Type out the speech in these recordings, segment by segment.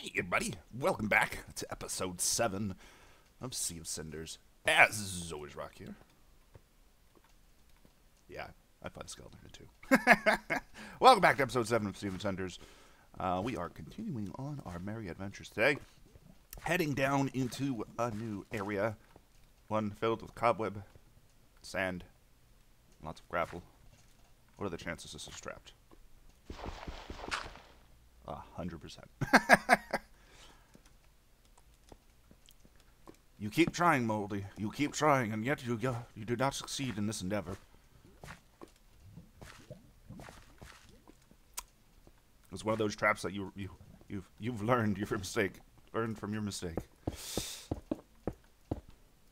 Hey everybody, welcome back to episode 7 of Sea of Cinders. As always, Rock here. Yeah, I find skeleton here too. Welcome back to episode 7 of Sea of Cinders. We are continuing on our merry adventures today, heading down into a new area, one filled with cobweb, sand, lots of gravel. What are the chances this is trapped? 100%. You keep trying, Moldy. You keep trying, and yet you do not succeed in this endeavor. It's one of those traps that you've learned your mistake. Learned from your mistake.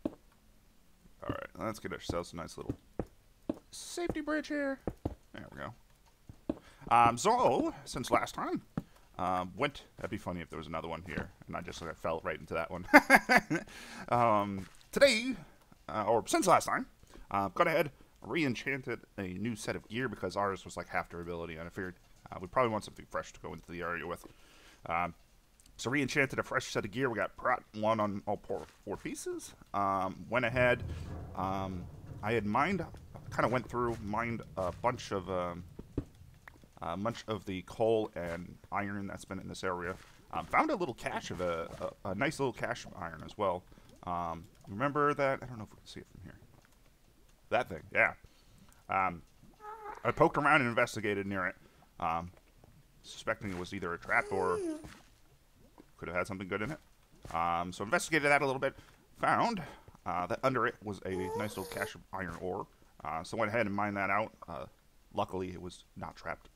All right, let's get ourselves a nice little safety bridge here. There we go. So since last time. That'd be funny if there was another one here, and I fell right into that one. Today, or since last time, gone ahead, re-enchanted a new set of gear because ours was like half durability, and I figured we probably want something fresh to go into the area with. So re-enchanted a fresh set of gear. We got Prot 1 on all four pieces. Went ahead, I had mined a bunch of the coal and iron that's been in this area. Found a little cache of a nice little cache of iron as well. Remember that? I don't know if we can see it from here. That thing, yeah. I poked around and investigated near it, suspecting it was either a trap or could have had something good in it. So investigated that a little bit. Found that under it was a nice little cache of iron ore. So went ahead and mined that out. Luckily, it was not trapped.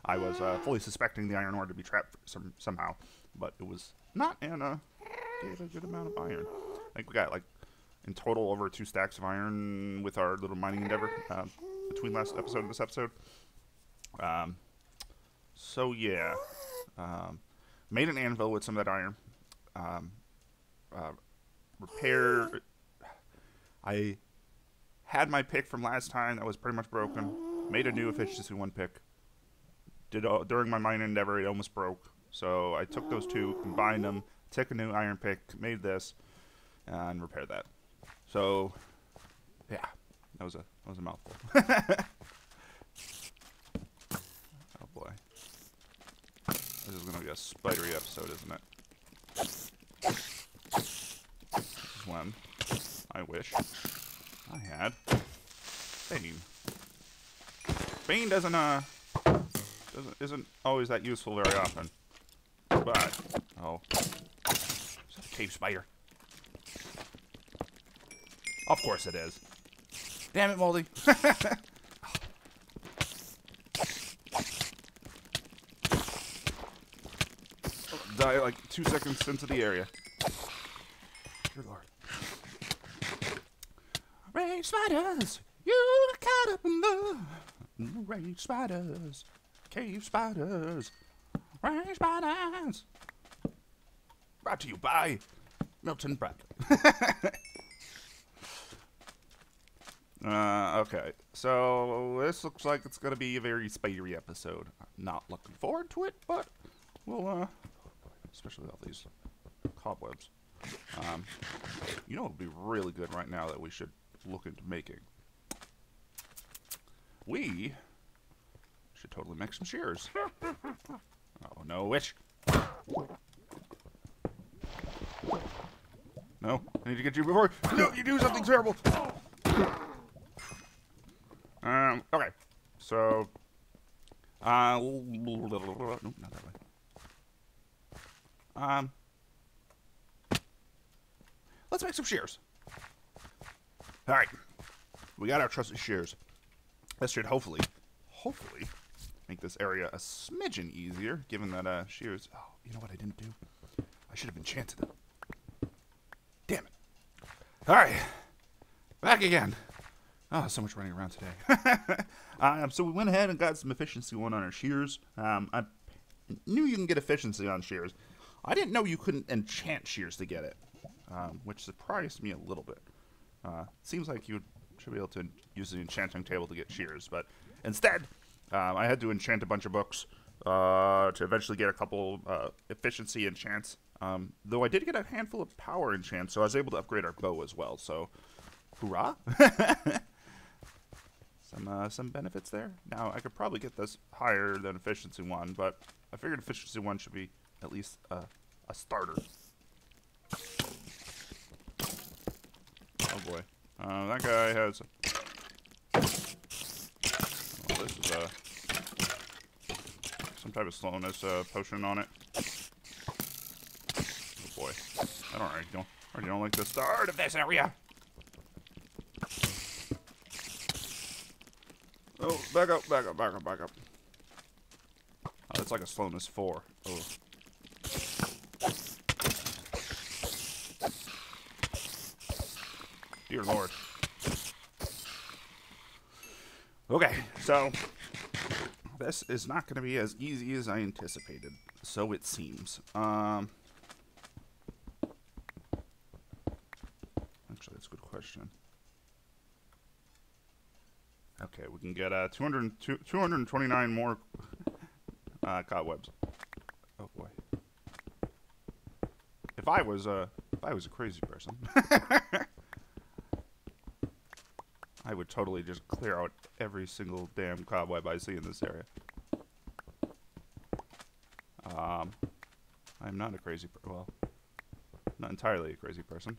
I was fully suspecting the iron ore to be trapped somehow, but it was not, and gave a good amount of iron. I think we got, like, in total, over 2 stacks of iron with our little mining endeavor between last episode and this episode. So, yeah. Made an anvil with some of that iron. I had my pick from last time that was pretty much broken. Made a new efficiency 1 pick. During my mining endeavor, it almost broke. So I took those two, combined them, took a new iron pick, made this, and repaired that. So, yeah, that was a mouthful. Oh boy, this is gonna be a spidery episode, isn't it? This is when I wish I had Bane. Bane isn't always that useful very often. But is that a cave spider? Of course it is. Damn it, Moldy. Die like 2 seconds into the area. Dear Lord. Rage spiders, you got caught up in love. Rage spiders, cave spiders, rage spiders. Brought to you by Milton Bradley. Okay, so this looks like it's gonna be a very spidery episode. Not looking forward to it, but we'll especially all these cobwebs. You know what would be really good right now that we should look into making? We should totally make some shears. Oh no, witch! No, I need to get you before. No, you do something terrible. Okay, so nope, not that way. Let's make some shears. All right, we got our trusted shears. This should hopefully make this area a smidgen easier, given that shears. Oh, you know what I didn't do? I should have enchanted it. Damn it! All right, back again. Oh, so much running around today. So we went ahead and got some efficiency 1 on our shears. I knew you can get efficiency on shears. I didn't know you couldn't enchant shears to get it, which surprised me a little bit. Seems like you should be able to use the enchanting table to get shears, but instead, I had to enchant a bunch of books to eventually get a couple efficiency enchants. Though I did get a handful of power enchants, so I was able to upgrade our bow as well. So, hurrah! Some benefits there. Now I could probably get this higher than efficiency 1, but I figured efficiency 1 should be at least a starter. Oh boy, that guy has. Well, this is some type of slowness potion on it. Oh boy, I already don't like the start of this area. Oh, back up. Oh, that's like a slowness 4. Oh. Dear Lord. Okay, so this is not going to be as easy as I anticipated. So it seems. Actually, that's a good question. Okay, we can get 229 more cobwebs. Oh boy! If I was a crazy person, I would totally just clear out every single damn cobweb I see in this area. I'm not a crazy well, not entirely a crazy person.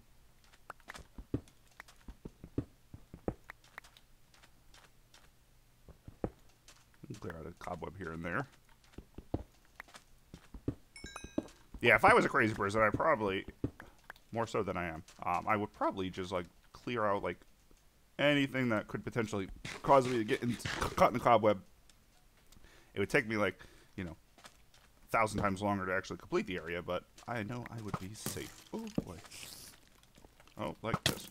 Clear out a cobweb here and there. Yeah, if I was a crazy person, I'd probably, more so than I am, I would probably just, like, clear out, like, anything that could potentially cause me to get caught in the cobweb. It would take me, like, you know, 1,000 times longer to actually complete the area, but I know I would be safe. Oh, boy. Oh, like this.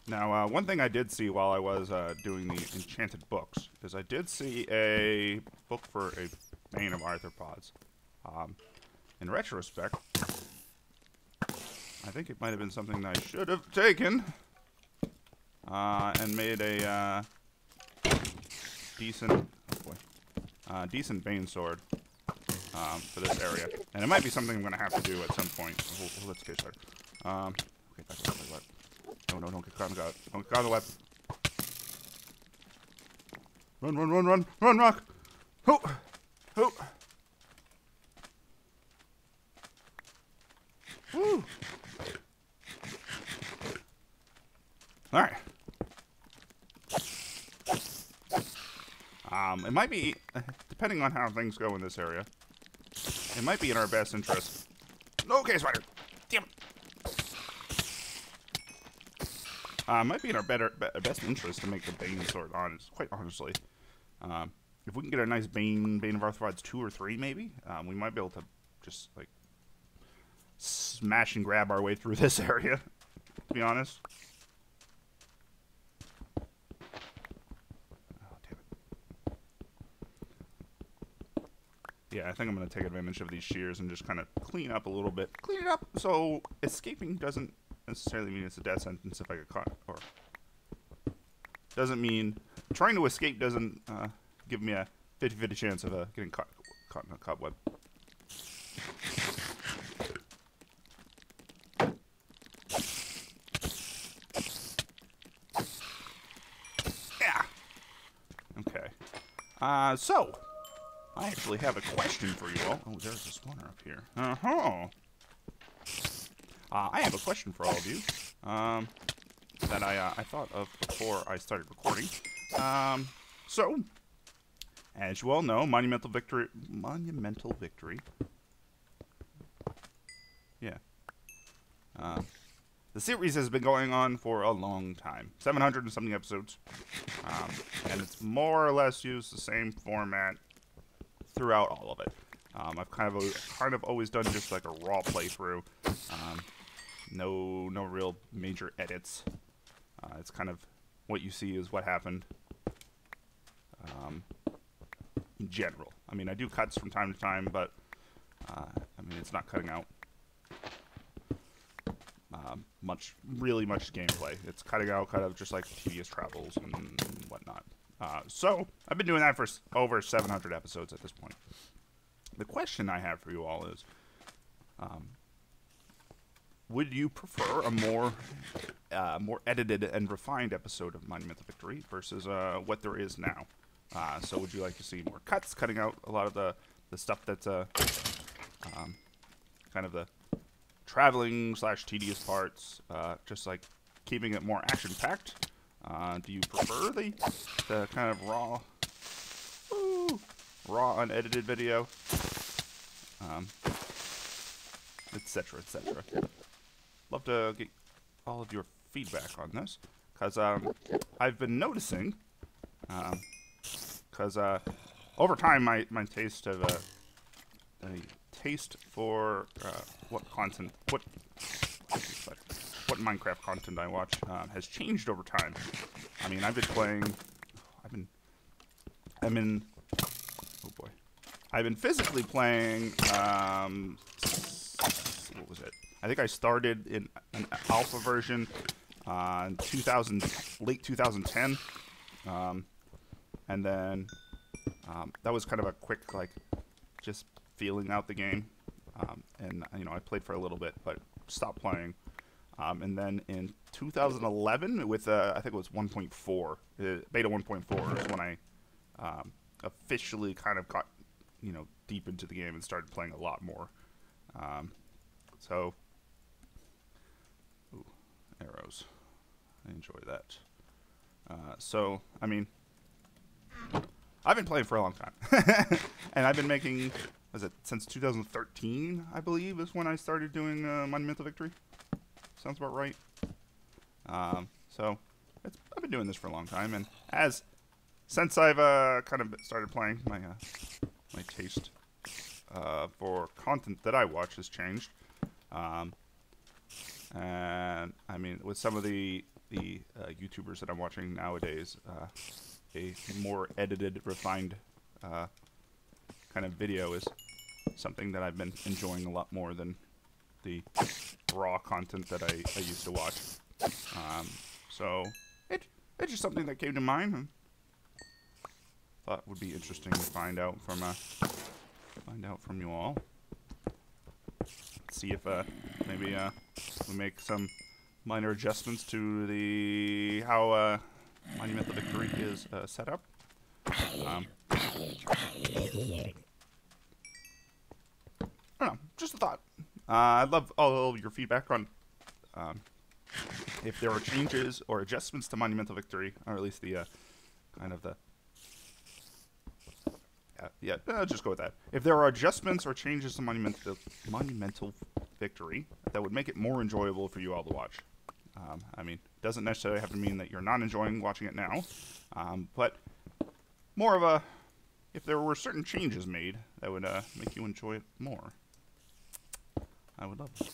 Now, one thing I did see while I was doing the enchanted books is I did see a book for a Bane of Arthropods. In retrospect, I think it might have been something that I should have taken and made a decent, decent Bane sword for this area. And it might be something I'm going to have to do at some point. Let's get started. Okay, back up. No, don't get caught in the gut. Don't get caught in the web. Run, Rock! Ho! Woo! Alright. It might be, depending on how things go in this area, it might be in our best interest. Okay, spider! Damn it! Might be in our best interest to make the Bane sword, quite honestly. If we can get a nice Bane of Arthropods 2 or 3, maybe, we might be able to just, like, smash and grab our way through this area, to be honest. Oh, damn it. Yeah, I think I'm going to take advantage of these shears and just kind of clean up a little bit. Clean it up so escaping doesn't necessarily mean it's a death sentence if I get caught, or doesn't mean trying to escape doesn't give me a 50-50 chance of getting caught in a cobweb. Yeah. Okay. So I actually have a question for you all. Oh, there's a spawner up here. I have a question for all of you that I thought of before I started recording. So, as you all know, Monumental Victory. Yeah. The series has been going on for a long time, 700 and something episodes, and it's more or less used the same format throughout all of it. I've kind of always done just like a raw playthrough. No real major edits. It's kind of what you see is what happened. In general, I mean, I do cuts from time to time, but I mean, it's not cutting out really much gameplay. It's cutting out kind of just like tedious travels and whatnot. So I've been doing that for over 700 episodes at this point. The question I have for you all is, would you prefer a more edited and refined episode of Monumental Victory versus what there is now? So would you like to see more cuts, cutting out a lot of the stuff that's kind of the traveling / tedious parts, just like keeping it more action-packed? Do you prefer the kind of raw unedited video, etc., etc.? Love to get all of your feedback on this, because I've been noticing, because over time my taste of a taste for what Minecraft content I watch has changed over time. I mean, I've been physically playing, what was it? I think I started in an alpha version in late 2010, and then that was kind of a quick, like, just feeling out the game, and I played for a little bit, but stopped playing. And then in 2011, with I think it was 1.4, beta 1.4 is when I officially kind of got deep into the game and started playing a lot more. So, ooh, arrows, I enjoy that. So I mean, I've been playing for a long time, and I've been making, since 2013, I believe, is when I started doing Monumental Victory. Sounds about right. So I've been doing this for a long time, and since I've kind of started playing, my taste for content that I watch has changed. And I mean, with some of the YouTubers that I'm watching nowadays, a more edited, refined kind of video is something that I've been enjoying a lot more than the raw content that I used to watch. So it's just something that came to mind and thought would be interesting to find out from you all. See if maybe we make some minor adjustments to how Monumental Victory is set up. I don't know, just a thought. I'd love all your feedback on if there are changes or adjustments to Monumental Victory, or at least the kind of the just go with that. If there are adjustments or changes to Monumental Victory that would make it more enjoyable for you all to watch. I mean, it doesn't necessarily have to mean that you're not enjoying watching it now, but more of if there were certain changes made that would make you enjoy it more. I would love it.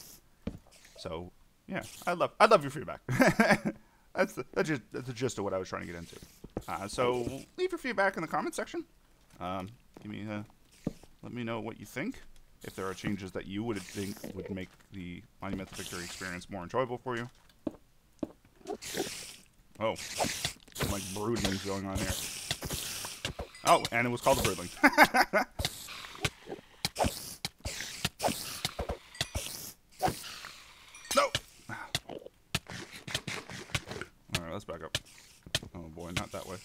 So, yeah, I'd love your feedback. That's the gist of what I was trying to get into. So leave your feedback in the comment section. Let me know what you think. If there are changes that you would think would make the Monumental Victory experience more enjoyable for you. Oh, some like brooding going on here. Oh, and it was called a broodling. No. All right, let's back up. Oh boy, not that way.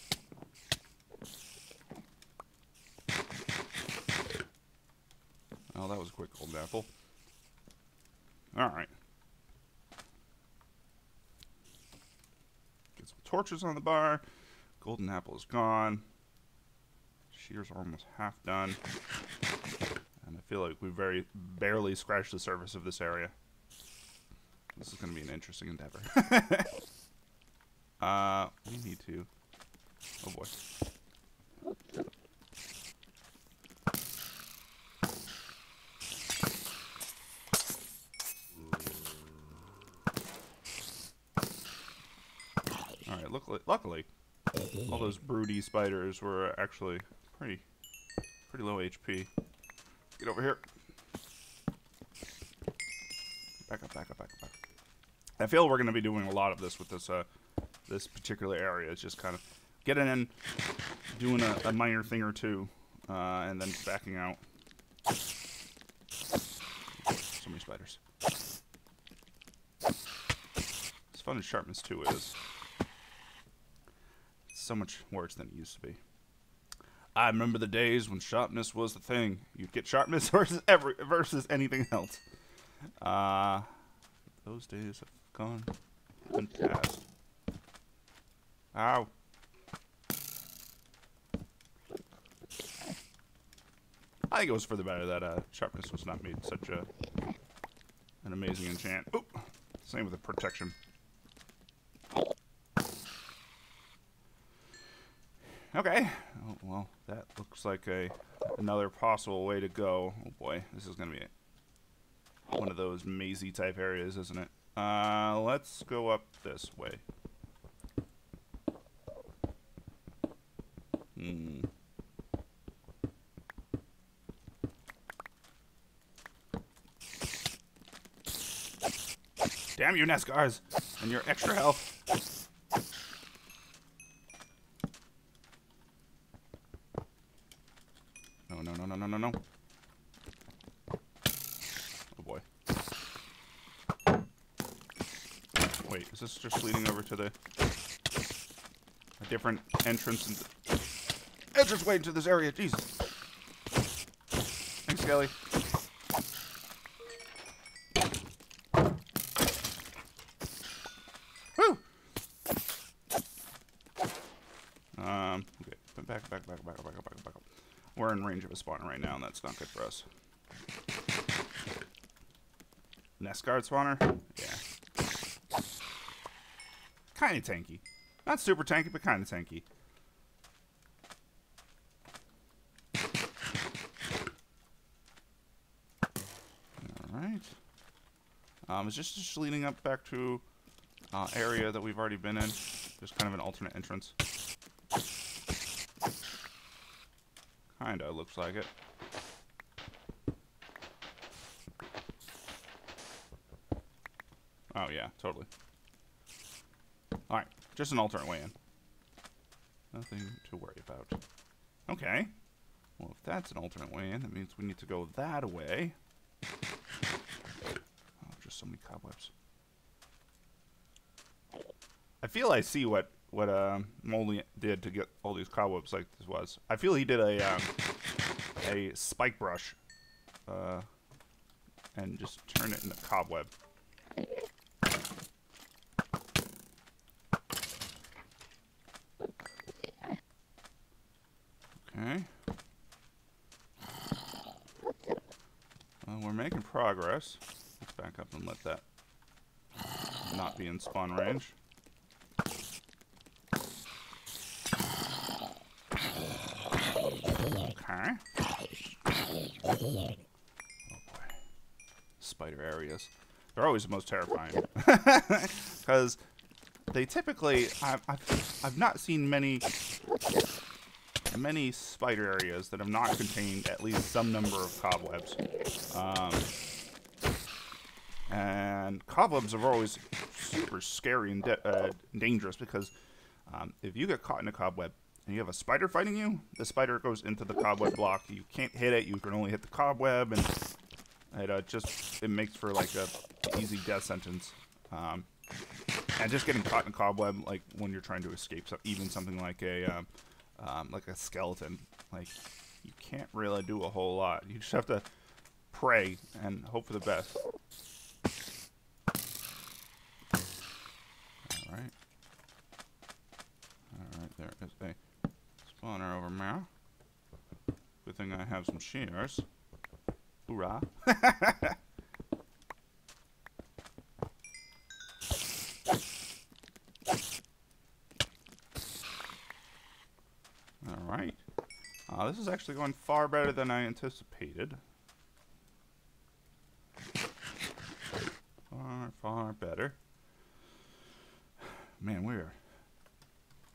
Oh, that was a quick golden apple. Alright. Get some torches on the bar. Golden apple is gone. Shears are almost half done. And I feel like we very barely scratched the surface of this area. This is going to be an interesting endeavor. We need to... Oh boy. Luckily, all those broody spiders were actually pretty low HP. Get over here. Back up. I feel we're going to be doing a lot of this with this this particular area. It's just kind of getting in, doing a minor thing or two, and then backing out. So many spiders. As fun as sharpness 2 is, it's so much worse than it used to be. I remember the days when sharpness was the thing. You'd get sharpness versus anything else. Those days have gone and passed. Ow. I think it was for the better that sharpness was not made such an amazing enchant. Oop. Same with the protection. Okay. Oh, well, that looks like another possible way to go. Oh boy, this is gonna be one of those mazy type areas, isn't it? Let's go up this way. Damn you, Nescars, and your extra health. No, no, no, no, no, no, no. Oh boy. Wait, is this just leading over to a different entrance way into this area? Jesus. Thanks, Skelly. Woo! Okay. Back up. We're in range of a spawner right now, and that's not good for us. Nest guard spawner? Yeah. Kind of tanky. Not super tanky, but kind of tanky. Alright. It's just leading up back to area that we've already been in. There's kind of an alternate entrance. Kinda looks like it. Oh yeah, totally. Alright, just an alternate way in. Nothing to worry about. Okay. Well, if that's an alternate way in, that means we need to go that way. Oh, just so many cobwebs. I feel I see what Moldy did to get all these cobwebs like this was. I feel he did a spike brush and just turn it into cobweb. Okay. Well, we're making progress. Let's back up and let that not be in spawn range. Okay. Oh boy. Spider areas. They're always the most terrifying. Because they typically... I've not seen many spider areas that have not contained at least some number of cobwebs. And cobwebs are always super scary and dangerous because if you get caught in a cobweb and you have a spider fighting you, the spider goes into the cobweb block. You can't hit it. You can only hit the cobweb, and it makes for like a easy death sentence. And just getting caught in a cobweb, like when you're trying to escape, even something like a skeleton, like you can't really do a whole lot. You just have to pray and hope for the best. Alright. Alright, there is a spawner over there. Good thing I have some shears. Hoorah. Alright. This is actually going far better than I anticipated. Far better. Man, we're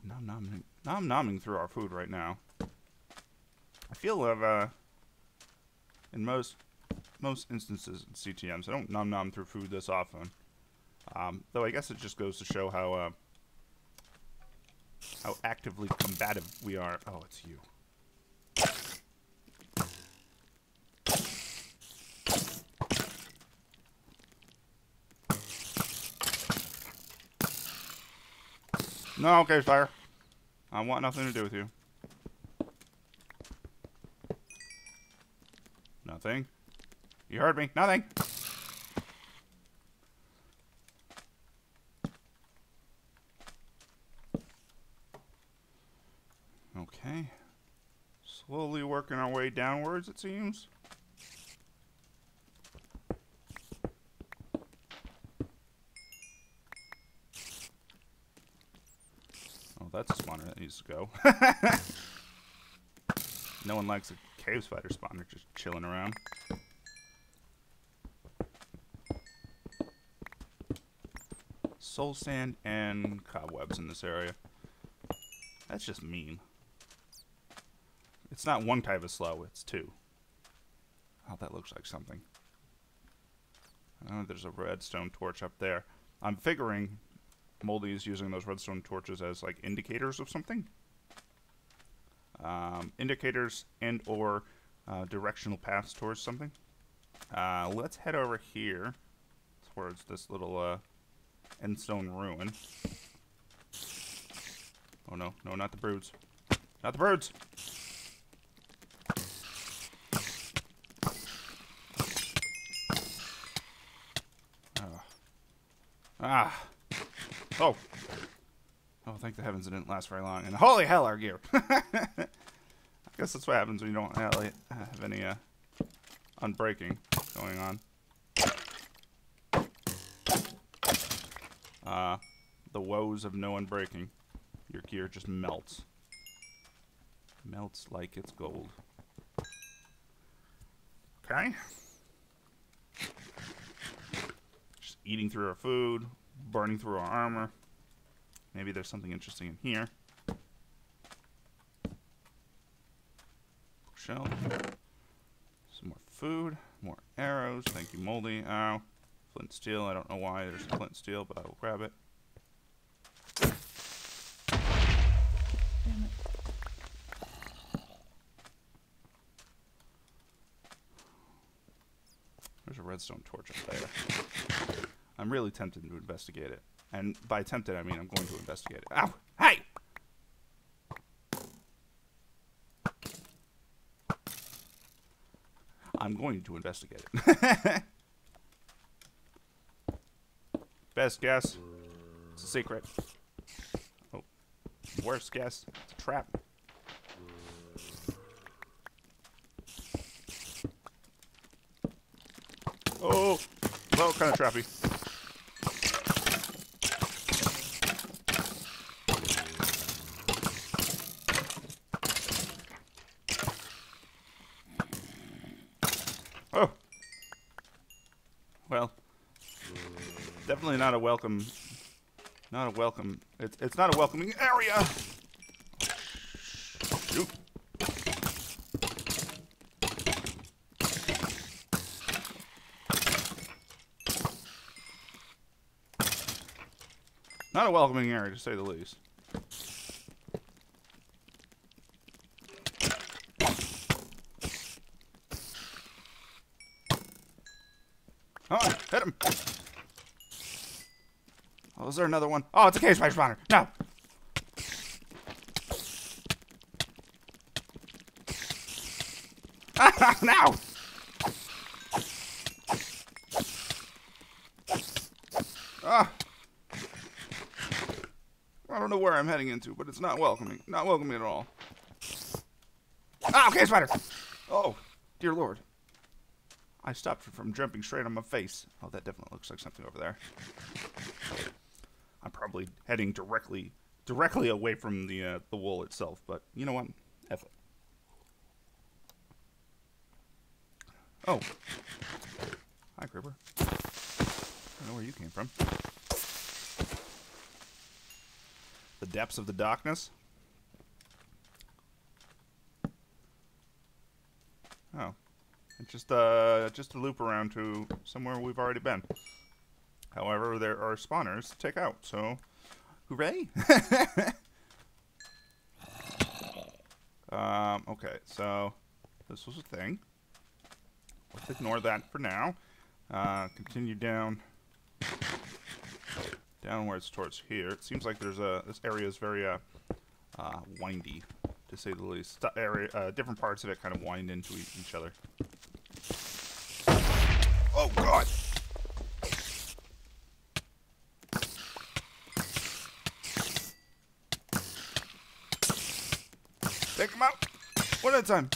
nom-nomming through our food right now. I feel in most instances in CTMs, I don't nom-nom through food this often. Though I guess it just goes to show how actively combative we are. Oh, it's you. No, okay, fire. I want nothing to do with you. Nothing. You heard me. Nothing. Okay. Slowly working our way downwards, it seems. Oh, that's a spawner that needs to go. No one likes a cave spider spawner just chilling around. Soul sand and cobwebs in this area. That's just mean. It's not one type of slow, it's two. Oh, that looks like something. Oh, there's a redstone torch up there. I'm figuring Moldy is using those redstone torches as like indicators of something. Indicators and or directional paths towards something. Let's head over here towards this little endstone ruin. Oh no, no, not the broods. Not the broods! Ah. Oh. Oh, thank the heavens it didn't last very long. And holy hell, our gear. I guess that's what happens when you don't really have any unbreaking going on. The woes of no unbreaking. Your gear just melts. Melts like it's gold. Okay. Just eating through our food, burning through our armor. Maybe there's something interesting in here. Shell. Some more food. More arrows. Thank you, Moldy. Ow. Flint steel. I don't know why there's flint steel, but I will grab it. Damn it. There's a redstone torch up there. I'm really tempted to investigate it. And by tempted, I mean I'm going to investigate it. Ow! Hey! I'm going to investigate it. Best guess. It's a secret. Oh. Worst guess. It's a trap. Oh! Well, kind of trappy. Oh! Well, definitely not a welcome. Not a welcome. It's not a welcoming area. Shoot. Not a welcoming area, to say the least. Oh, hit him. Oh, is there another one? Oh, it's a cave spider spawner. No. No. Ah. I don't know where I'm heading into, but it's not welcoming. Not welcoming at all. Ah, cave spider. Oh, dear Lord. I stopped it from jumping straight on my face. Oh, that definitely looks like something over there. I'm probably heading directly away from the wool itself, but you know what? F it. Oh. Hi, Creeper. I don't know where you came from. The depths of the darkness? Oh. It's just a loop around to somewhere we've already been. However, there are spawners to take out, so hooray! Okay, so this was a thing. Let's ignore that for now. Continue down where it's towards here. It seems like there's this area is very windy, to say the least. Different parts of it kind of wind into each other. Oh God! Take them out, one at a time.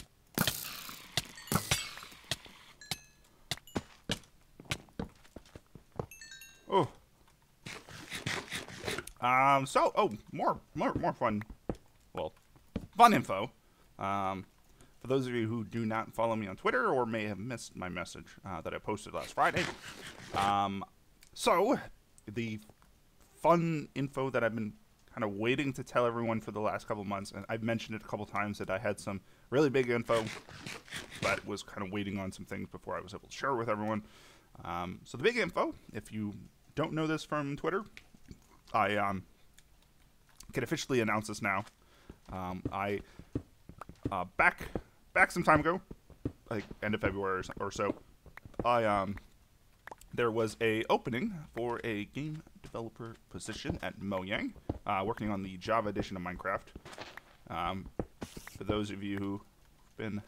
Oh. More fun. Well, fun info. For those of you who do not follow me on Twitter or may have missed my message that I posted last Friday. So, the fun info that I've been kind of waiting to tell everyone for the last couple months, and I've mentioned it a couple times that I had some really big info, but was kind of waiting on some things before I was able to share it with everyone. So the big info, if you don't know this from Twitter, I can officially announce this now. Back some time ago, like end of February or so, there was a opening for a game developer position at Mojang, working on the Java edition of Minecraft. For those of you who've been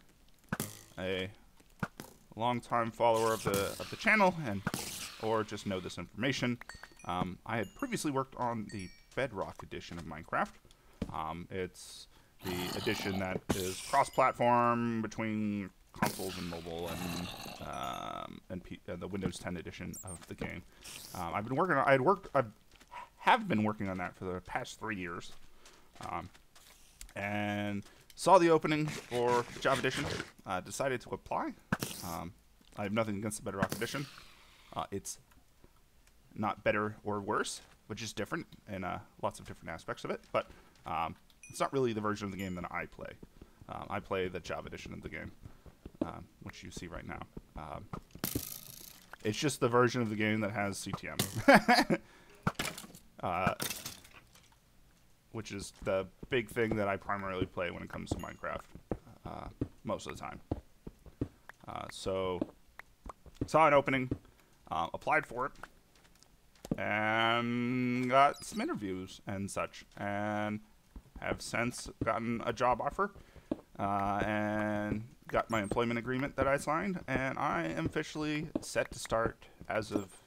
a long-time follower of the channel or just know this information, I had previously worked on the Bedrock edition of Minecraft. It's the edition that is cross-platform between consoles and mobile, and the Windows 10 edition of the game. I have been working on that for the past 3 years, and saw the opening for the Java edition. Decided to apply. I have nothing against the Bedrock edition. It's not better or worse, but just different in lots of different aspects of it. But it's not really the version of the game that I play. I play the Java edition of the game, which you see right now. It's just the version of the game that has CTM. Which is the big thing that I primarily play when it comes to Minecraft, most of the time. So, saw an opening, applied for it, and got some interviews and such, and have since gotten a job offer, and got my employment agreement that I signed, and I am officially set to start as of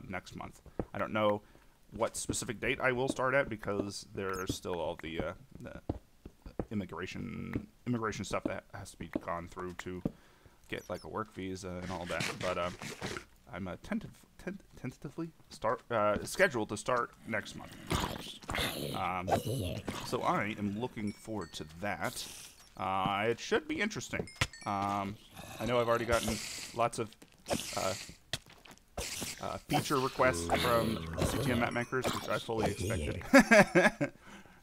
next month. I don't know what specific date I will start at, because there's still all the immigration stuff that has to be gone through to get like a work visa and all that. But I'm tentatively scheduled to start next month. So I am looking forward to that. It should be interesting. I know I've already gotten lots of feature requests from CTM map makers, which I fully expected.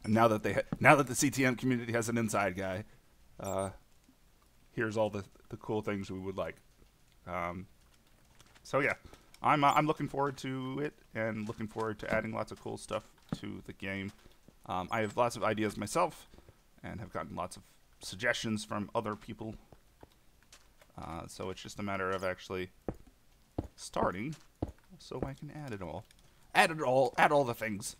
And now that the CTM community has an inside guy, here's all the cool things we would like. So yeah, I'm looking forward to it, and looking forward to adding lots of cool stuff to the game. I have lots of ideas myself, and have gotten lots of suggestions from other people. So it's just a matter of actually starting, so I can add it all. Add all the things.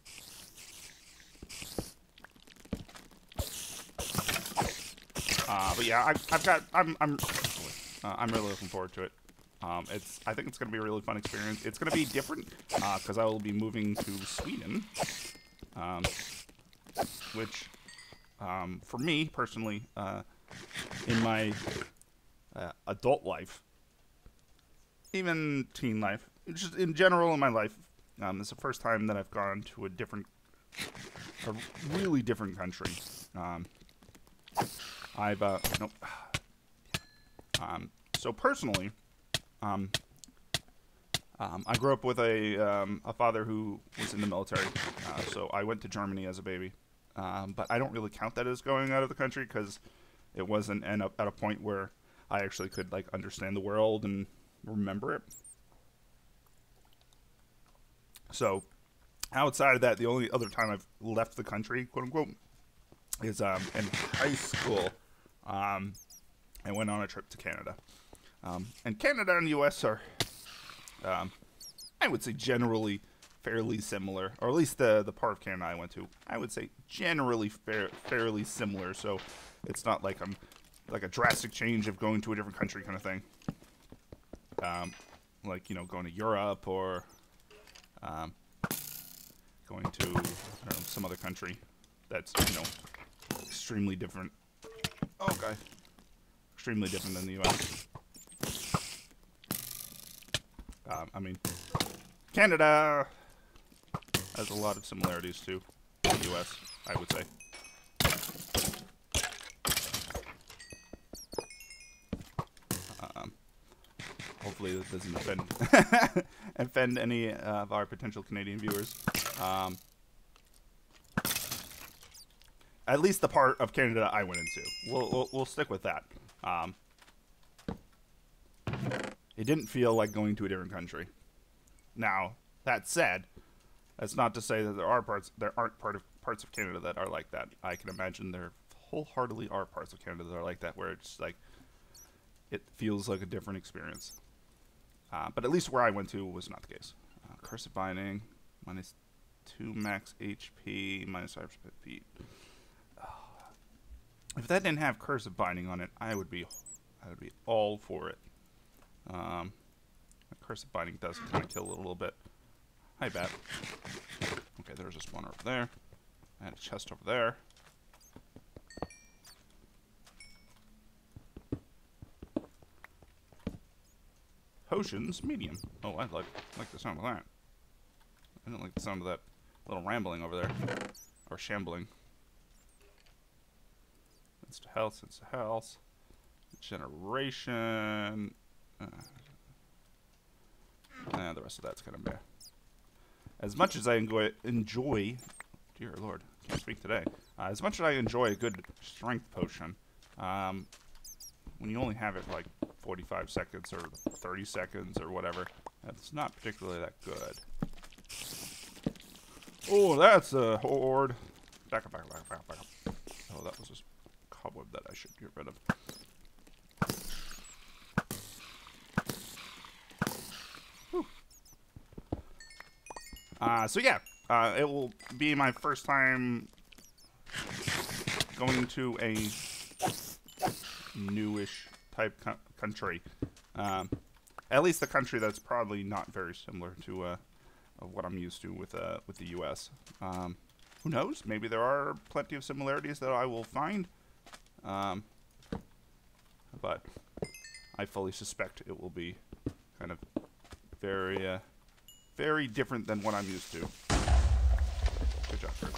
But yeah, I'm really looking forward to it. I think it's going to be a really fun experience. It's going to be different, because I will be moving to Sweden, which, for me personally, in my adult life, even teen life, just in general in my life, it's the first time that I've gone to a really different country. So personally, I grew up with a father who was in the military, so I went to Germany as a baby. But I don't really count that as going out of the country, because it wasn't at a point where I actually could like understand the world and remember it. So outside of that, the only other time I've left the country, quote unquote, is in high school. I went on a trip to Canada. And Canada and the U.S. are, I would say, generally fairly similar, or at least the part of Canada I went to, I would say generally fairly similar. So it's not like I'm like a drastic change of going to a different country kind of thing. Like, you know, going to Europe or going to, I don't know, some other country that's, you know, extremely different. Oh, God. Extremely different than the U.S. I mean, Canada has a lot of similarities to the U.S., I would say. Hopefully this doesn't offend any of our potential Canadian viewers. At least the part of Canada I went into. We'll stick with that. It didn't feel like going to a different country. Now, that said, that's not to say that there aren't parts of Canada that are like that. I can imagine there wholeheartedly are parts of Canada that are like that, where it's like it feels like a different experience. But at least where I went to was not the case. Cursive binding, -2 max HP, -5% beat. If that didn't have cursive binding on it, I would be all for it. Cursive binding does kind of kill it a little bit. Hi, bat. Okay, there's a spawner over there. I had a chest over there. Potions, medium. Oh, I like the sound of that. I don't like the sound of that little rambling over there. Or shambling. Insta health. Generation. The rest of that's kind of meh. As much as I enjoy, dear Lord, can't speak today. As much as I enjoy a good strength potion, when you only have it like 45 seconds or 30 seconds or whatever, that's not particularly that good. Oh, that's a horde. Back up. Oh, that was just a cobweb that I should get rid of. So yeah, it will be my first time going to a newish type country. At least a country that's probably not very similar to what I'm used to with the U.S. Who knows? Maybe there are plenty of similarities that I will find. But I fully suspect it will be kind of very very different than what I'm used to. Good job, Kurt.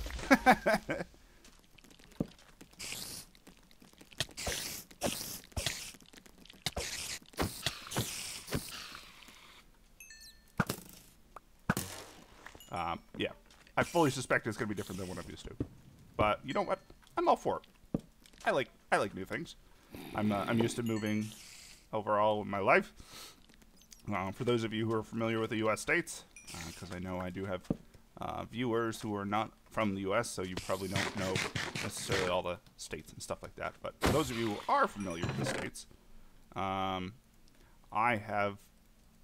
Yeah, I fully suspect it's going to be different than what I'm used to. But you know what? I'm all for it. I like new things. I'm used to moving overall in my life. For those of you who are familiar with the U.S. states, because I know I do have viewers who are not from the U.S., so you probably don't know necessarily all the states and stuff like that. But for those of you who are familiar with the states, I have,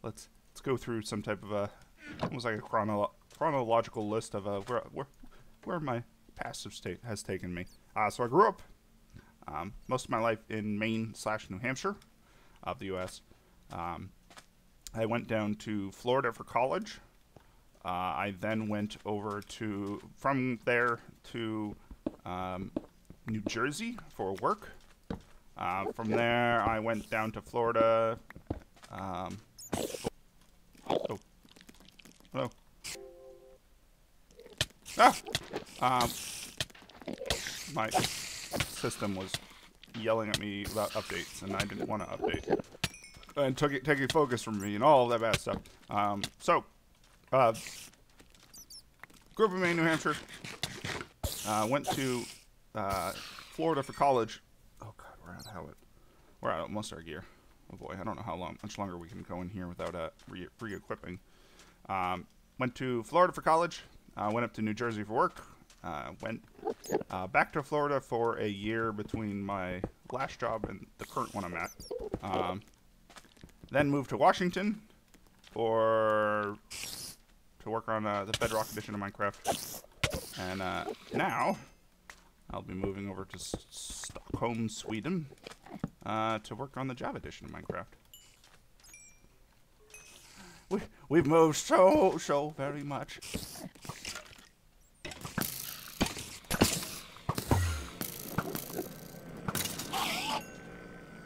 let's go through some type of almost like a chronological list of where my passive state has taken me. So I grew up most of my life in Maine/New Hampshire of the U.S. I went down to Florida for college. I then went over from there to New Jersey for work. From there, I went down to Florida. Oh, hello. My system was yelling at me about updates, and I didn't want to update. And taking focus from me and all of that bad stuff. Grew up in Maine, New Hampshire. Went to Florida for college. Oh God, we're at almost our gear. Oh boy, I don't know much longer we can go in here without re-equipping. went to Florida for college. Went up to New Jersey for work. Went back to Florida for a year between my last job and the current one I'm at. Then moved to Washington to work on the Bedrock edition of Minecraft. And now I'll be moving over to Stockholm, Sweden, to work on the Java edition of Minecraft. We've moved so very much.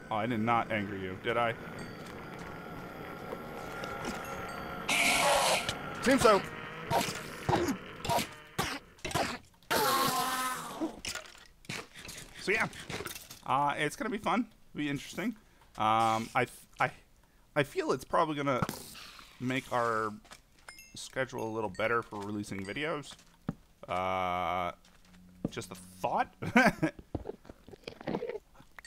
Oh, I did not anger you, did I? Seems so. So yeah, it's gonna be fun. It'll be interesting. I feel it's probably gonna make our schedule a little better for releasing videos. Just a thought.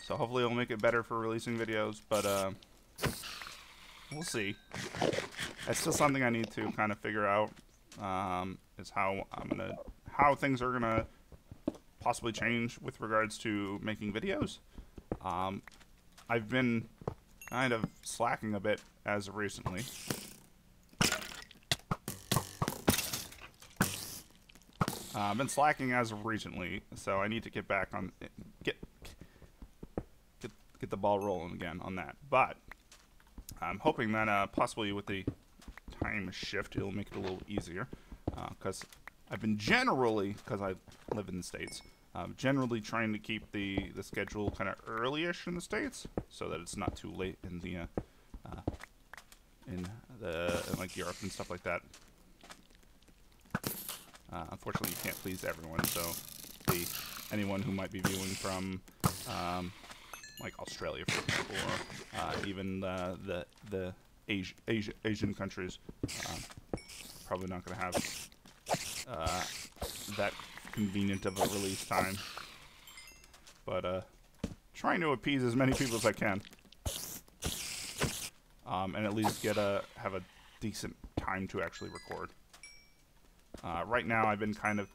So hopefully it'll make it better for releasing videos, but we'll see. That's still something I need to kind of figure out. Is how things are gonna possibly change with regards to making videos. I've been kind of slacking a bit as of recently. I've been slacking as of recently, so I need to get back on get the ball rolling again on that. But I'm hoping that possibly with the time shift, it'll make it a little easier. Because I've been generally, because I live in the States, generally trying to keep the schedule kind of early-ish in the States, so that it's not too late in like Europe and stuff like that. Unfortunately, you can't please everyone, so anyone who might be viewing from like Australia, for example, or even the Asian countries, probably not going to have that convenient of a release time. But trying to appease as many people as I can, and at least have a decent time to actually record. Right now, I've been kind of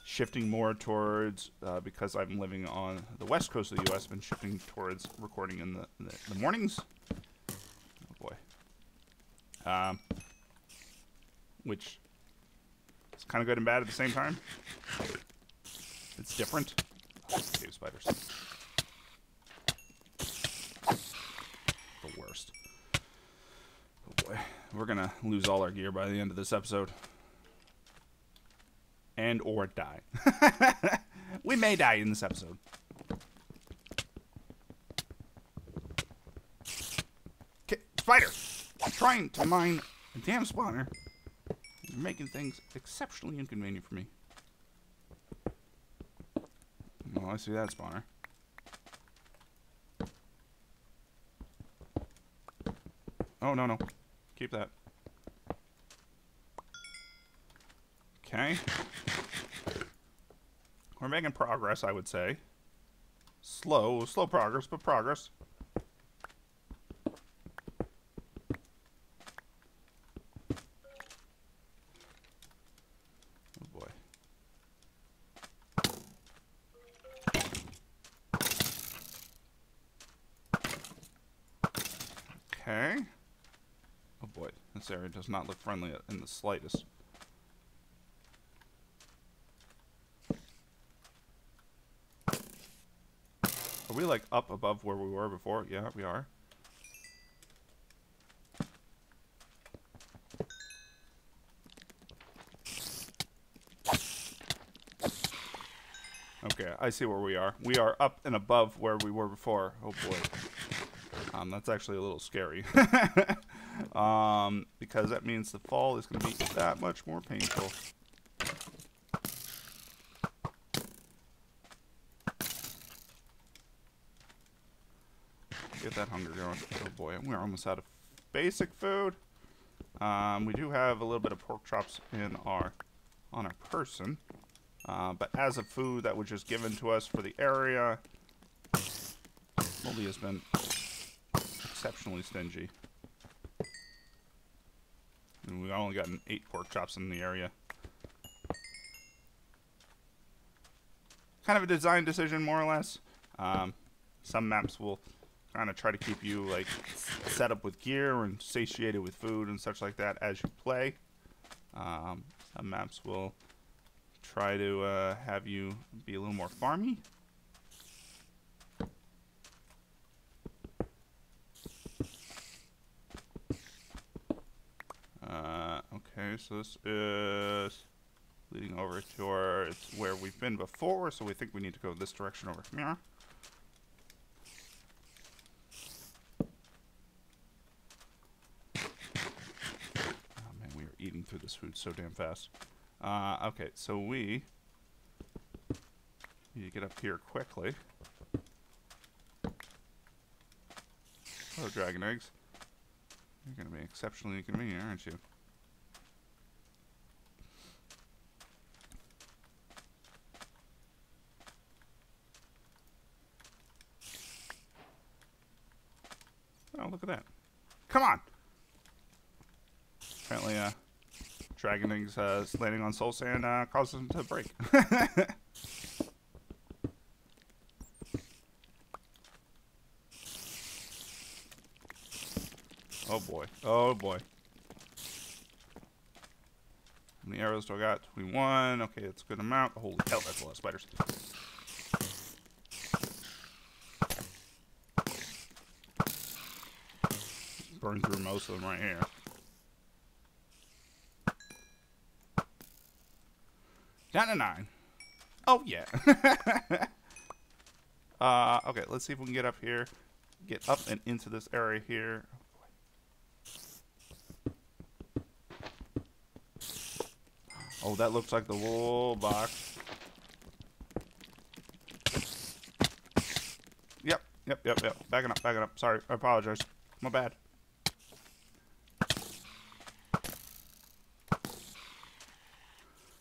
shifting more towards, because I'm living on the west coast of the U.S., I've been shifting towards recording in the mornings. Oh boy. Which is kind of good and bad at the same time. It's different. Cave spiders. The worst. Oh boy. We're going to lose all our gear by the end of this episode. And or die. We may die in this episode. Spider! I'm trying to mine a damn spawner. You're making things exceptionally inconvenient for me. Oh, I see that spawner. Oh, no. Keep that. Okay. We're making progress, I would say. Slow progress, but progress. Oh boy. Okay. Oh boy, this area does not look friendly in the slightest. Are we, like, up above where we were before? Yeah, we are. Okay, I see where we are. We are up and above where we were before. Oh, boy. That's actually a little scary. Because that means the fall is going to be that much more painful. Get that hunger going. Oh boy, we're almost out of basic food. We do have a little bit of pork chops on our person, but as a food that was just given to us for the area, Moldy has been exceptionally stingy. And we've only gotten 8 pork chops in the area. Kind of a design decision, more or less. Some maps will kind of try to keep you like set up with gear and satiated with food and such like that as you play. Some maps will try to have you be a little more farmy. Okay, so this is leading over to it's where we've been before, so we think we need to go this direction over here. Oh man, we are eating through this food so damn fast. Okay, so we need to get up here quickly. Hello, dragon eggs. You're going to be exceptionally convenient, aren't you? Oh, look at that. Come on! Apparently, dragon eggs landing on soul sand causes them to break. Oh boy. Oh boy. How many arrows do I got? 21. Okay, that's a good amount. Holy hell, that's a lot of spiders. Burn through most of them right here. Down to 9. Oh, yeah. Okay, let's see if we can get up here. Get up and into this area here. Oh, that looks like the wool box. Yep. Backing up. Sorry, I apologize. My bad.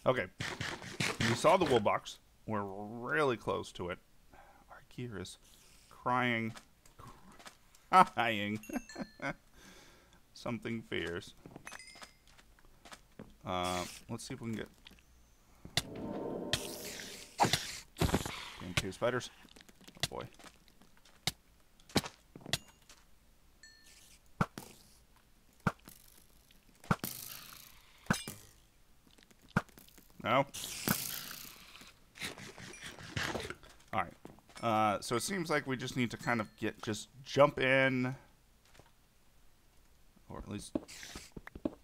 Okay. We saw the wool box. We're really close to it. Our gear is crying. Something fierce. Let's see if we can get... Game 2 spiders. Oh boy. No? Alright. So it seems like we just need to kind of just jump in. Or at least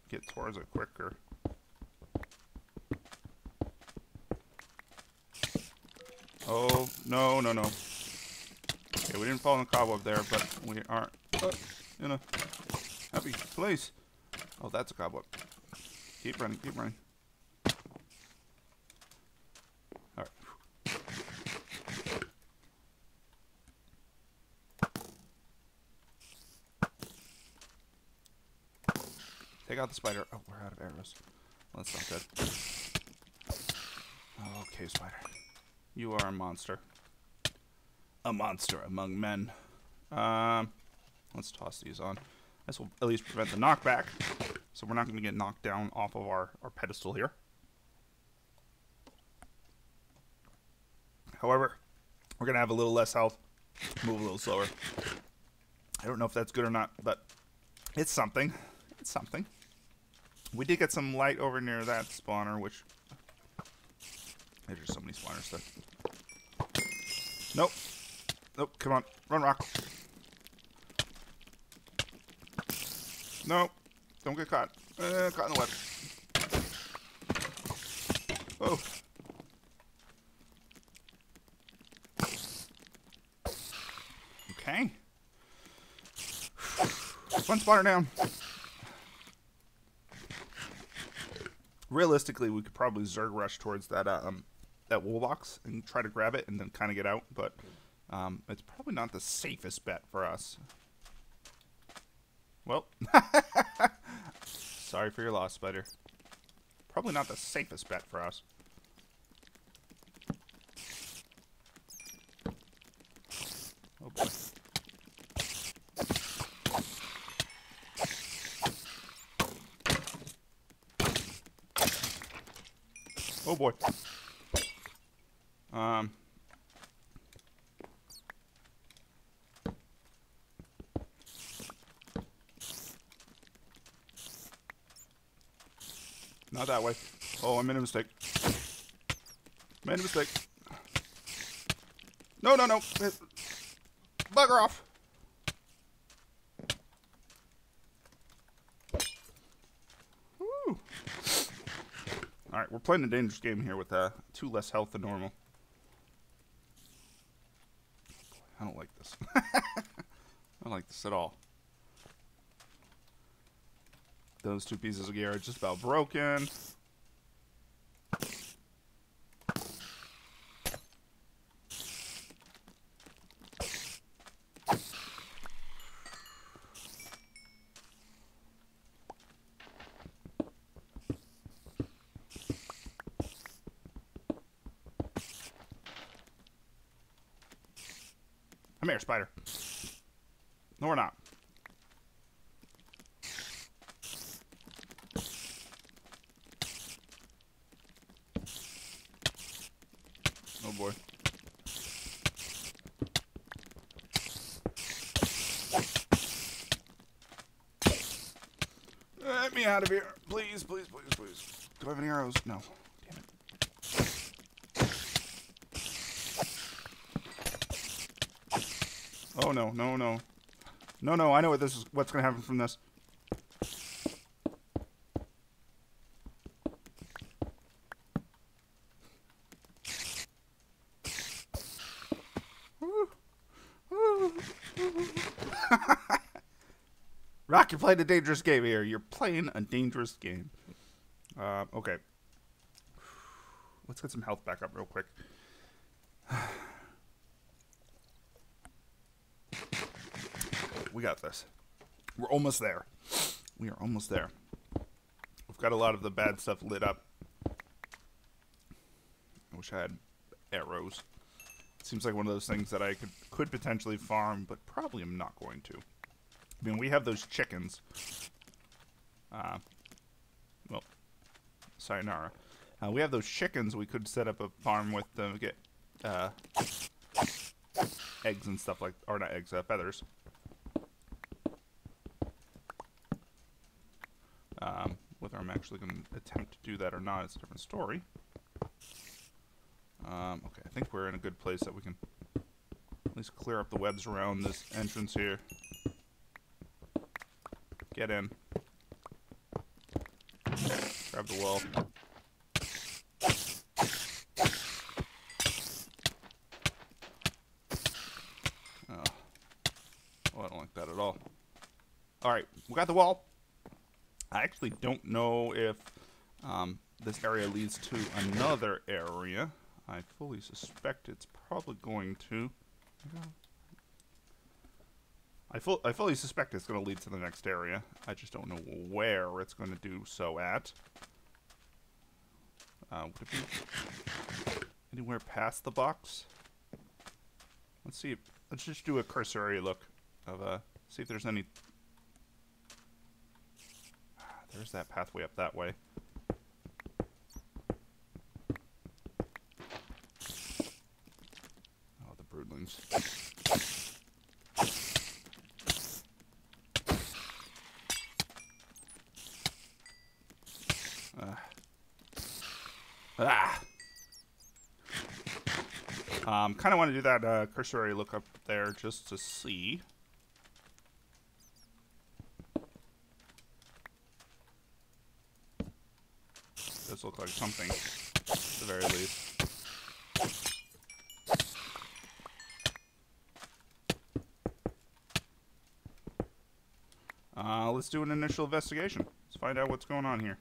get towards it quicker. Oh, no. Okay, we didn't fall in the cobweb there, but we are in a happy place. Oh, that's a cobweb. Keep running. Alright. Take out the spider. Oh, we're out of arrows. Well, that's not good. Okay, spider. You are a monster. A monster among men. Let's toss these on. This will at least prevent the knockback. So we're not going to get knocked down off of our pedestal here. However, we're going to have a little less health. Move a little slower. I don't know if that's good or not, but it's something. It's something. We did get some light over near that spawner, which... There's just so many spawners there. Nope. Come on. Run, rock. Nope. Don't get caught. Caught in the web. Oh. Okay. One spawner down. Realistically, we could probably Zerg rush towards that that wool box and try to grab it and then kind of get out, but it's probably not the safest bet for us. Well, sorry for your loss, spider. Probably not the safest bet for us. Oh boy. Oh boy. Not that way. Oh, I made a mistake. Made a mistake. No, no, no. Bugger off. Woo. Alright, we're playing a dangerous game here with 2 less health than normal. I don't like this. I don't like this at all. Those 2 pieces of gear are just about broken. Come here, spider. No, we're not. Oh boy. Let me out of here. Please, please, please, please. Do I have any arrows? No. Damn it. Oh no, no, no. No, no, I know what's gonna happen from this. Rock, you're playing a dangerous game here. You're playing a dangerous game. Okay. Let's get some health back up real quick. We got this. We're almost there. We are almost there. We've got a lot of the bad stuff lit up. I wish I had arrows. It seems like one of those things that I could potentially farm, but probably am not going to. I mean, we have those chickens. Well, sayonara. We have those chickens we could set up a farm with to get eggs and stuff like, or not eggs, feathers. Whether I'm actually going to attempt to do that or not is a different story. Okay, I think we're in a good place that we can at least clear up the webs around this entrance here. Get in. Grab the wall. Oh. Oh, I don't like that at all. Alright, we got the wall. I actually don't know if this area leads to another area. I fully suspect it's probably going to. I fully suspect it's going to lead to the next area. I just don't know where it's going to do so at. Would it be anywhere past the box? Let's see. Let's just do a cursory look of see if there's any. There's that pathway up that way. Oh, the broodlings. Kind of want to do that cursory look up there just to see. Does look like something, at the very least. Let's do an initial investigation. Let's find out what's going on here.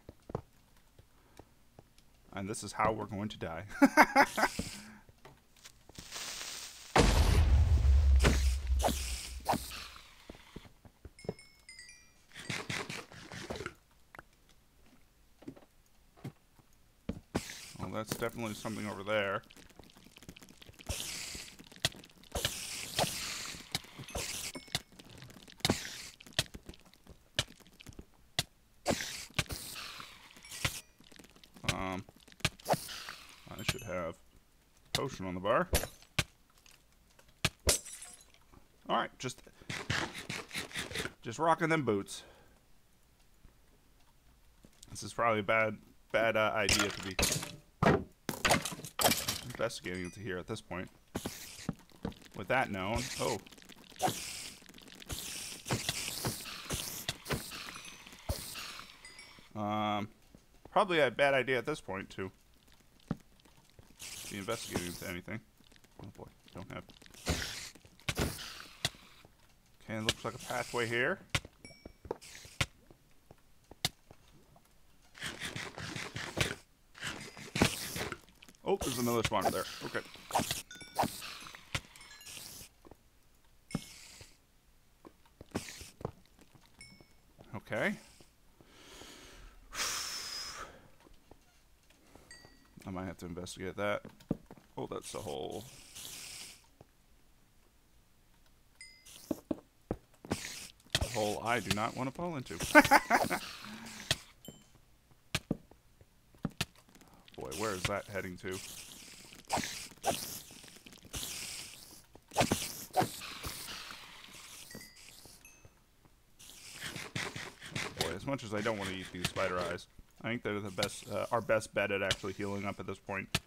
And this is how we're going to die. Well, that's definitely something over there. should have potion on the bar. Alright, just rocking them boots. This is probably a bad idea to be investigating into here at this point. With that known, oh. Probably a bad idea at this point to be investigating into anything. Oh boy, don't have. Okay, looks like a pathway here. Oh, there's another spawner there. Okay. Okay. I might have to investigate that. Oh, that's a hole. A hole I do not want to fall into. Boy, where is that heading to? Boy, as much as I don't want to eat these spider eyes, I think they're the best, our best bet at actually healing up at this point,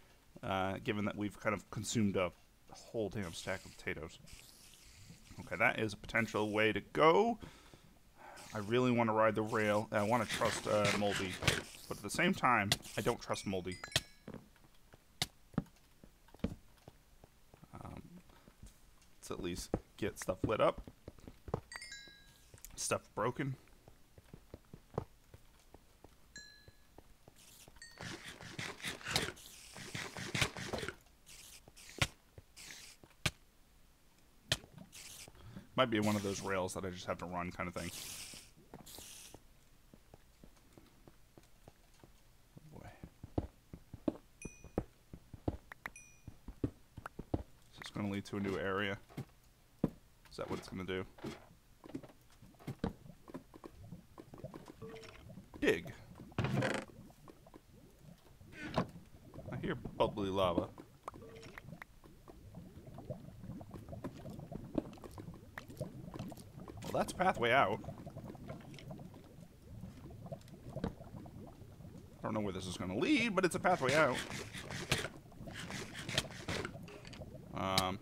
given that we've kind of consumed a whole damn stack of potatoes. Okay, that is a potential way to go. I really want to ride the rail. I want to trust Moldy, but at the same time, I don't trust Moldy. Let's at least get stuff lit up. Stuff broken. Might be one of those rails that I just have to run kind of thing. Oh boy. Is this going to lead to a new area? Is that what it's going to do? Dig. I hear bubbly lava. Well, that's a pathway out. I don't know where this is going to lead, but it's a pathway out. Oh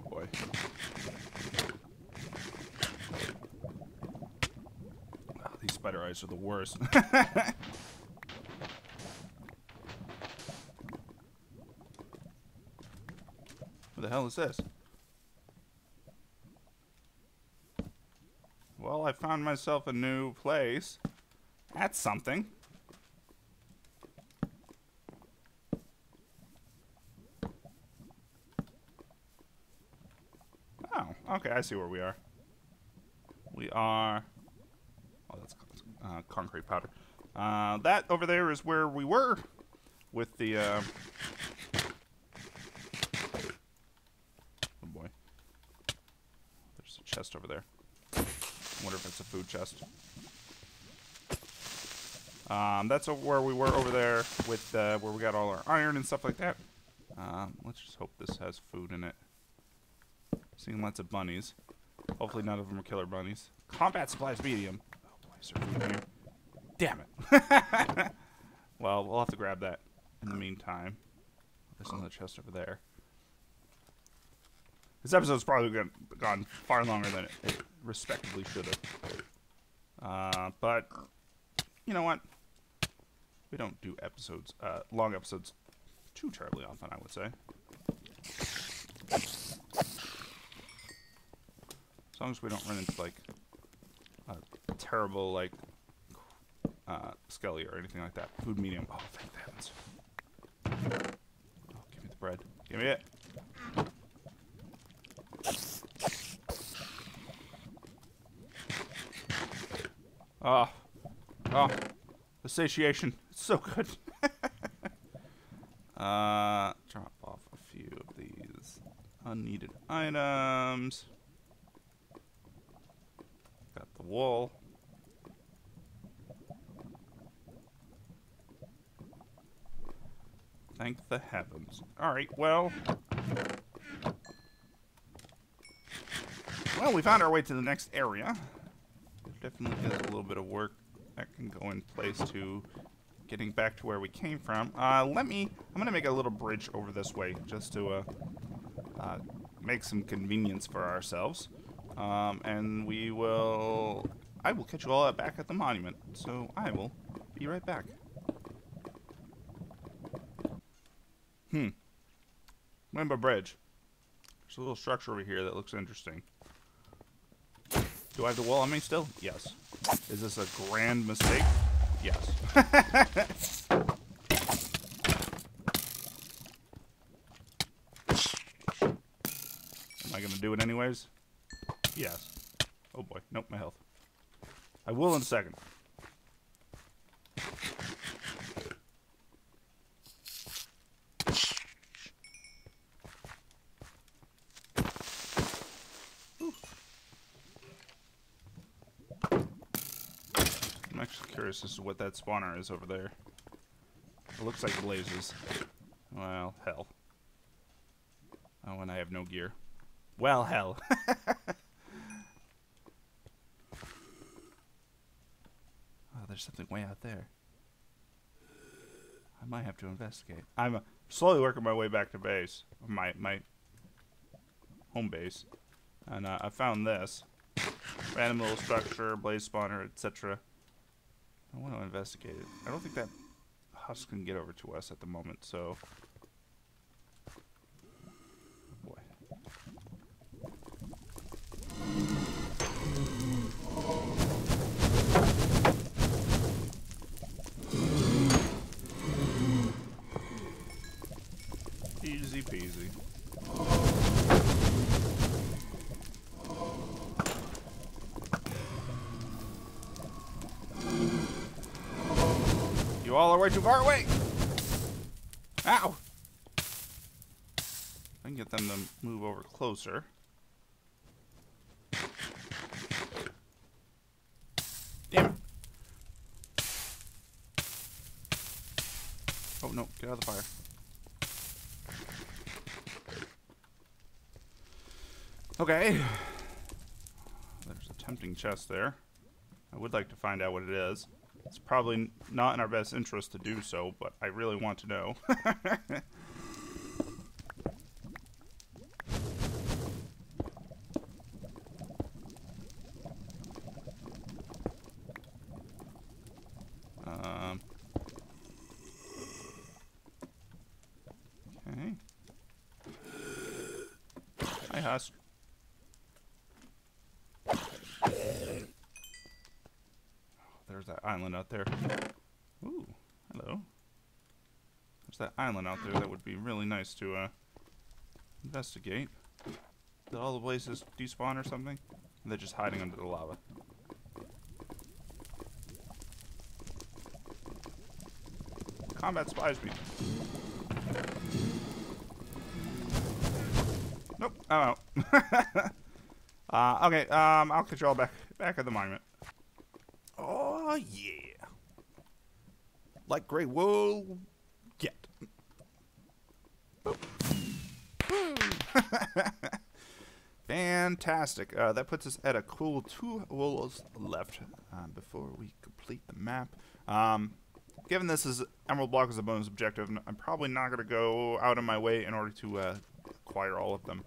boy. These spider eyes are the worst. What the hell is this? Well, I found myself a new place. That's something. Oh, okay, I see where we are. We are... Oh, that's concrete powder. That over there is where we were with the... Oh boy. There's a chest over there. I wonder if it's a food chest. That's where we were over there with where we got all our iron and stuff like that. Let's just hope this has food in it. Seeing lots of bunnies. Hopefully none of them are killer bunnies. Combat supplies medium. Oh boy, is there food in here? Damn it. Well, we'll have to grab that in the meantime. There's another chest over there. This episode's probably gone far longer than it respectively should have. But, you know what? We don't do episodes, long episodes too terribly often, I would say. As long as we don't run into, like, a terrible, like, skelly or anything like that. Food medium. Oh, thank the heavens. Oh, give me the bread. Give me it. Oh, the satiation. It's so good. Drop off a few of these unneeded items. Got the wool. Thank the heavens. Alright, well, we found our way to the next area. There definitely is a little bit of work that can go in place to getting back to where we came from. I'm gonna make a little bridge over this way just to make some convenience for ourselves. And I will catch you all back at the monument. So I will be right back. Rainbow Bridge. There's a little structure over here that looks interesting. Do I have the wall on me still? Yes. Is this a grand mistake? Yes. Am I going to do it anyways? Yes. Oh boy. Nope, my health. I will in a second. I'm actually curious as to what that spawner is over there. It looks like blazes. Well, hell. Oh, and I have no gear. Well, hell. Oh, there's something way out there. I might have to investigate. I'm slowly working my way back to base. My home base. And I found this. Random little structure, blaze spawner, etc. I want to investigate it. I don't think that husk can get over to us at the moment, so... Oh boy. Easy peasy. You all are way too far away! Ow! I can get them to move over closer. Damn it! Oh no, get out of the fire. Okay. There's a tempting chest there. I would like to find out what it is. It's probably not in our best interest to do so, but I really want to know. Okay. Hi, Husk. There's that island out there. Ooh, hello. There's that island out there that would be really nice to investigate. Did all the blazes despawn or something? They're just hiding under the lava. Combat spies me. Nope, I'm out. Okay, I'll catch you all back at the monument. Oh, yeah. Like gray wool, get. Fantastic. That puts us at a cool 2 wools left before we complete the map. Given this is Emerald Block as a bonus objective, I'm probably not going to go out of my way in order to acquire all of them.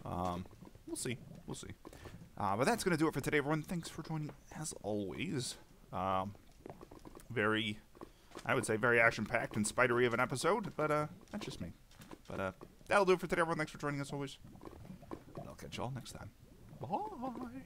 We'll see. We'll see. But that's going to do it for today, everyone. Thanks for joining, as always. Very, I would say, very action-packed and spidery of an episode, but that's just me. But that'll do it for today, everyone. Thanks for joining, as always. I'll catch you all next time. Bye.